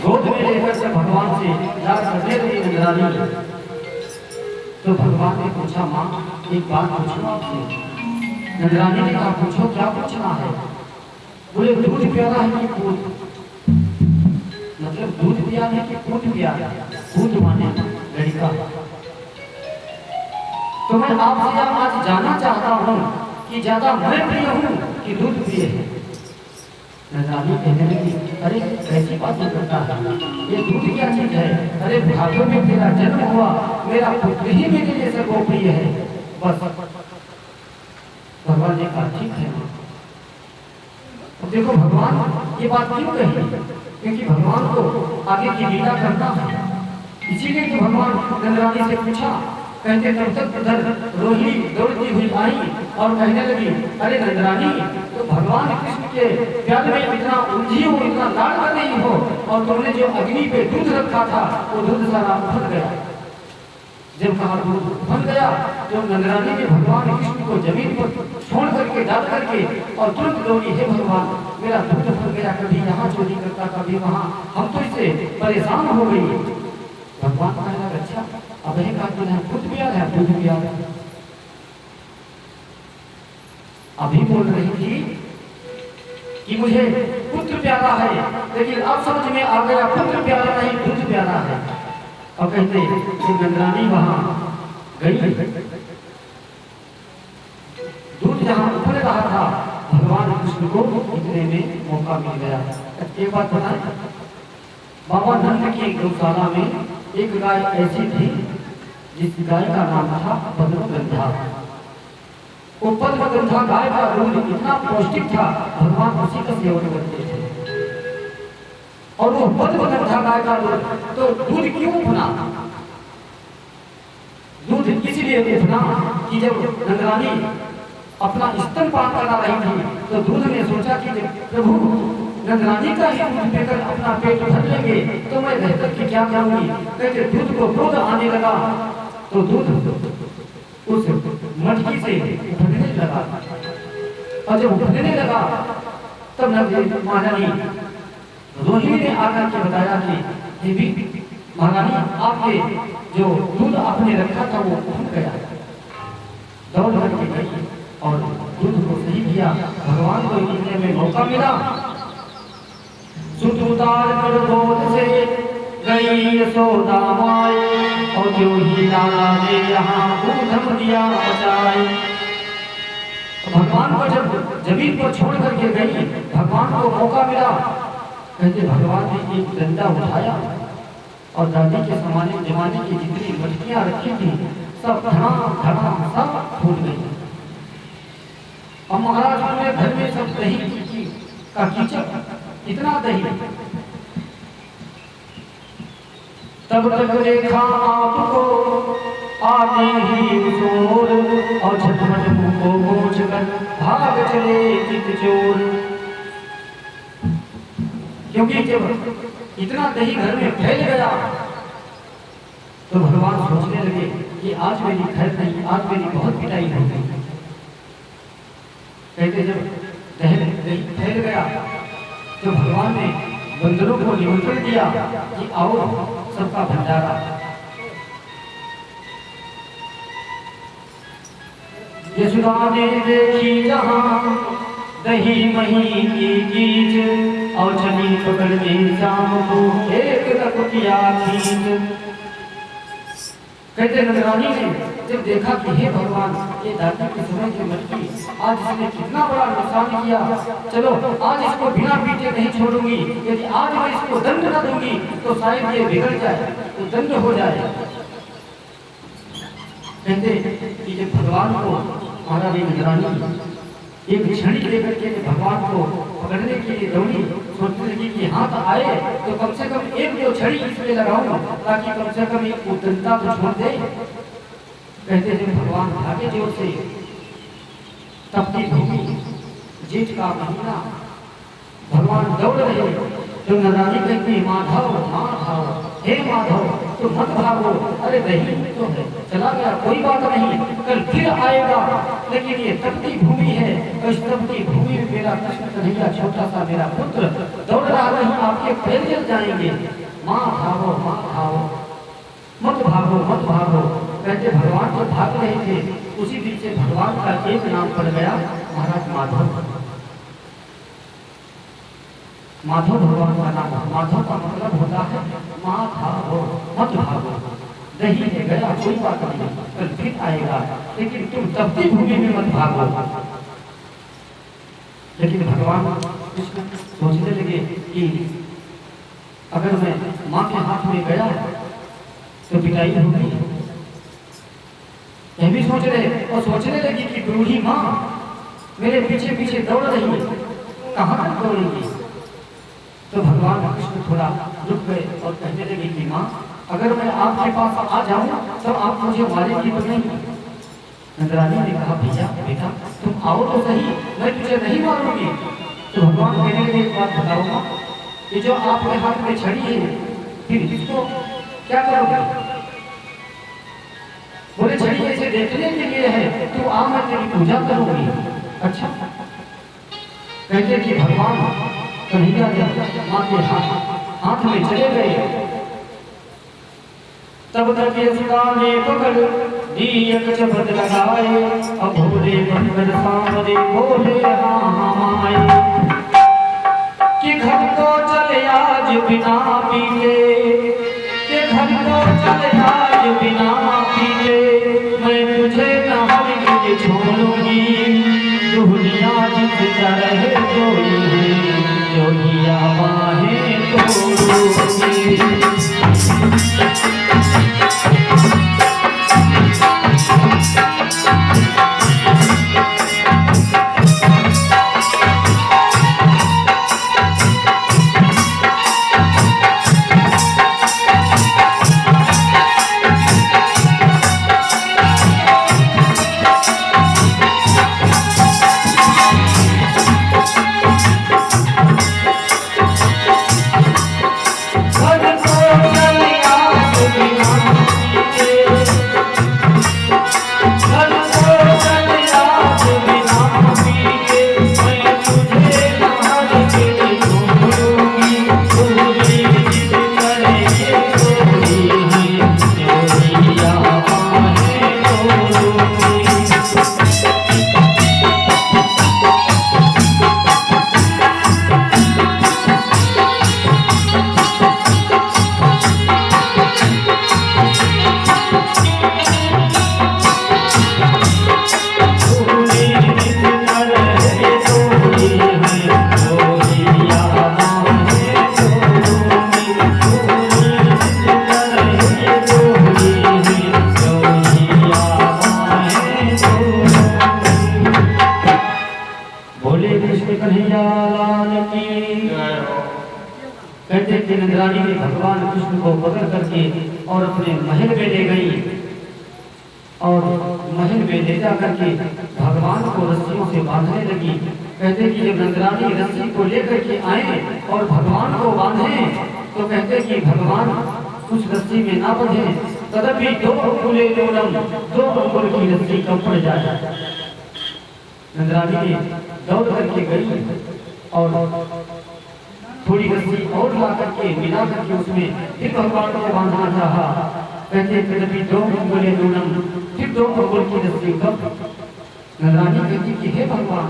गोद में लेकर जब भगवान से प्यार करने लगी नंदरानी, तो भगवान ने पूछा, माँ एक बात पूछूं आपसे? नंदरानी ने कहा, पूछो, क्या पूछना है? बोले, दूध प्यारा है कि पूत? मतलब दूध पिया है कि पूत पिया है? पूत माने लड़का। तो मैं आपसे आज जानना चाहता हूँ कि ज्यादा मैं प्रिय हूँ कि दूध प्रिय है? नंदरानी कहने लगी, अरे कैसी बातें करता है, ये दूध क्या चीज है? अरे भाग्यों में तेरा जन्म हुआ, मेरा पुत्र ही मेरे लिए सर्वोप्रिय है। बस भगवान ने कहा, ठीक है। अब देखो भगवान ये बात क्यों कही? क्योंकि भगवान को आगे की लीला करना है, इसीलिए तो भगवान नंदरानी से पूछा। कहते तब तक उधर रोहिणी दौड़ती हुई आई और कहने लगी, अरे नंदरानी, तो भगवान कृष्ण के प्यार में इतना उलझी हो, इतना लाड कर रही हो, और तुमने जो अग्नि पे दूध रखा था वो दूध सारा उफल गया। जब कहा दूध उफल गया, तो नंदरानी ने भगवान कृष्ण को जमीन पर छोड़ करके डाल करके और तुरंत दौड़ी, हे भगवान, मेरा दूध उफल गया, कभी यहाँ चोरी करता कभी वहाँ, हम तो इससे परेशान हो गई। भगवान कहना, अच्छा अब है कहा कि दूध पिया है, दूध पिया है। अभी बोल रही थी कि मुझे पुत्र प्यारा है, लेकिन अब समझ में आ गया पुत्र प्यारा नहीं, दूध प्यारा है। और कहते कि नंदरानी वहां गई, दूध जहां उफल रहा था, भगवान कृष्ण को इतने में मौका मिल गया। एक बात बताएं, बाबा नंद की गौशाला में एक गाय ऐसी थी जिस गाय का नाम था पद्मगंधा। वो पद्मगंधा गाय का दूध इतना पौष्टिक था, भगवान उसी का सेवन करते थे। और वो पद्मगंधा गाय का दूध, तो दूध क्यों उफना? दूध इसलिए उफना कि जब नंदरानी अपना स्तनपान करा रही थी, तो दूध ने सोचा कि प्रभु नंदरानी का ही दूध पीकर अपना पेट भर लेंगे तो मैं रहकर के क्या करूंगी? कहते दूध को क्रोध आने लगा, तो दूध उस मटकी से उफलने लगा, और जब उफलने लगा तब महारानी रोहिणी ने आकर के बताया कि देवी महारानी, आपके जो दूध आपने रखा था वो उफल गया। दौड़ करके गई और दूध को सही किया, भगवान को इतने में मौका मिला। सुत उतार कर गोद से गई यशोदा माए, और जो ही लाला ने यहाँ दूध दिया बचाए। भगवान को जब जमीन पर छोड़ करके गई, भगवान को मौका मिला। कहते भगवान ने एक डंडा उठाया और दादी के जमाने की जितनी मटकियां रखी थी सब धड़ाम धड़ाम सब फूट गई। और महाराज अपने घर में सब दही का कीचड़, इतना दही। तब तक देखा आपको आते ही जोर, और झटपट मुंह को पोंछ कर भाग चले चित चोर। क्योंकि जब इतना दही घर में फैल गया, तो भगवान सोचने लगे कि आज मेरी खैर नहीं, आज मेरी बहुत पिटाई हो गई। कहते जब दही फैल गया, तो भगवान ने बंदरों को निमंत्रण दिया कि आओ सबका भंडारा। यशोदा ने देखी जहां दही मही की गीच, और चली पकड़ में शाम को एक तक किया खींच। कहते नंदरानी ने जब देखा कि हे भगवान, ये दादी के समय की मटकी आज इसने कितना बड़ा नुकसान किया, चलो आज इसको बिना पीटे नहीं छोड़ूंगी, यदि आज मैं इसको दंड न दूंगी तो शायद ये बिगड़ जाए, तो दंड हो जाए। कहते कि जब भगवान को महारानी नंदरानी एक छड़ी लेकर के भगवान को पकड़ने के लिए दौड़ी, सोचने लगी कि हाथ आए तो कम से कम एक जो छड़ी इसमें लगाऊं ताकि कम से कम एक उद्दंडता तो छोड़ दे। कहते थे भगवान भागे जोर से, तपती भूमि, जेठ का महीना, भगवान दौड़ रहे तो नंदरानी कहती माधव माधव, हे माधव तो मत भागो, अरे नहीं तो है चला गया कोई बात नहीं, कल फिर आएगा, लेकिन ये तपती भूमि है, तो इस तपती भूमि में मेरा कृष्ण कन्हैया छोटा सा मेरा पुत्र दौड़ रहा है, आपके पैर जल जाएंगे, माँ भागो माँ भागो, मत भागो मत भागो। कहते भगवान तो भाग रहे थे, उसी बीच से भगवान का एक नाम पड़ गया महाराज माधव। माधव भगवान का नाम, माधव का मतलब होता है माधव, मत भागो, नहीं है गया कोई बात नहीं, कल फिर आएगा, लेकिन तुम तपती भूमि में मत भागो। लेकिन भगवान सोचने लगे कि अगर मैं माँ के हाथ में गया तो पिटाई होगी, यह भी सोच रहे, और सोचने लगी कि बूढ़ी माँ मेरे पीछे पीछे दौड़ रही है, कहाँ तक दौड़ेगी। तो भगवान कृष्ण थोड़ा रुक गए और कहने लगे कि माँ अगर मैं आपके पास आ जाऊं तो आप मुझे मारेंगी तो नहीं। नंदरानी ने कहा भैया बेटा तुम आओ तो सही, मैं तुझे नहीं मारूंगी। तो भगवान कहने लगे एक बात बताओ, कि जो आपके हाथ में छड़ी है फिर इसको क्या करोगे। बोले छड़ी ऐसे देखने के लिए है, तू आ मैं तेरी पूजा करूंगी। अच्छा, कहते कि भगवान कन्हैया माँ के हाथ में चले गए, तब तक इसका ने पकड़ दियक शब्द लगाए, अब भोले बनकर सामने बोले हाँ माए, कि घर को चले आज बिना पीले, कि घर को चले आज बिना पीले, मैं तुझे न हरगिज़ छोड़ूंगी, दुनिया जिस तरह कोई है जोगिया बाहें तोड़ूंगी। कहते थे नंदरानी ने भगवान कृष्ण को पकड़ करके और अपने महल में ले गई, और महल में ले जा करके भगवान को रस्सियों से बांधने लगी। कहते कि जब नंदरानी रस्सी को लेकर के आए और भगवान को बांधे, तो कहते कि भगवान उस रस्सी में ना बंधे, तदपि दो अंगुले दोनम, दो अंगुल की रस्सी कम पड़ जाए। नंदरानी ने दौड़ करके गई और थोड़ी रस्सी और ला करके मिला करके उसमें फिर भगवान को बांधना चाहा। कहते तदपि दो अंगुले दोनम, फिर दो अंगुल की रस्सी कम। नंदरानी कहती कि हे भगवान,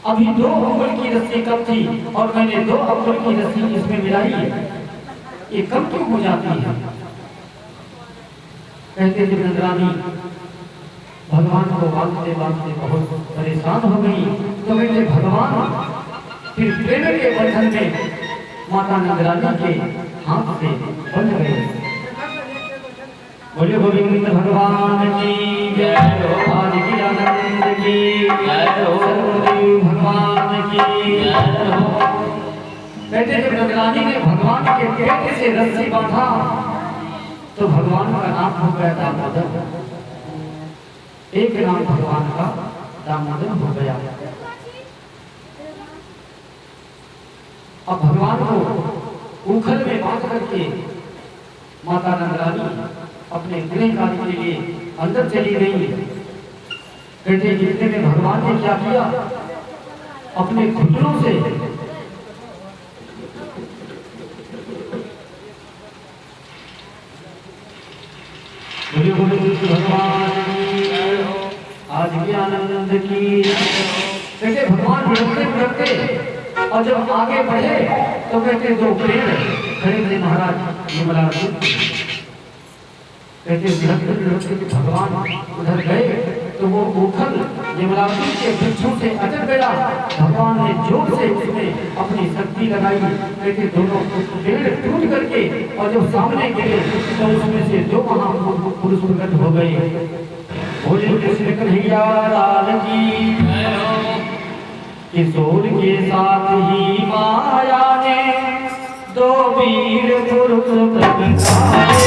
अभी दो अंगुल की रस्सी कम थी और मैंने दो अंगुल की रस्सी इसमें मिलाई है, ये कम क्यों हो जाती है। कहते थे नंदरानी भगवान को बांधते बांधते बहुत परेशान हो गई। तो कहते भगवान फिर प्रेम के बंधन में माता नंदरानी के हाथ से बंध गए। बोले गोविंद भगवान की जय हो, आदि आनंद की जय हो, सर्वदेव भगवान की जय हो। कहते जब नंदरानी ने भगवान के पेट से रस्सी बांधा तो भगवान का नाम हो गया दामोदर। एक नाम भगवान का दामोदर हो गया। अब भगवान को उखल में बांध करके माता नंदरानी अपने गृह कार्य के लिए अंदर चली गई। कहते जितने में भगवान ने क्या किया, अपने घुटनों से भगवान आज भी आनंद की। कहते भगवान लड़ते और जब आगे बढ़े तो कहते दो पेड़ खड़े थे महाराज यमराज। कहते लड़ते भगवान उधर गए तो वो उखल यमराज के वृक्षों से अटक गया। भगवान ने जोर से उसमें अपनी शक्ति लगाई। कहते दोनों पेड़ टूट करके और जब सामने गिरे तो उसमें से दो महापुरुष प्रकट हो गए। बोले कृष्ण कन्हैया लाल की, किशोर के साथ ही माया ने दो वीर पुरुष प्रकटाए।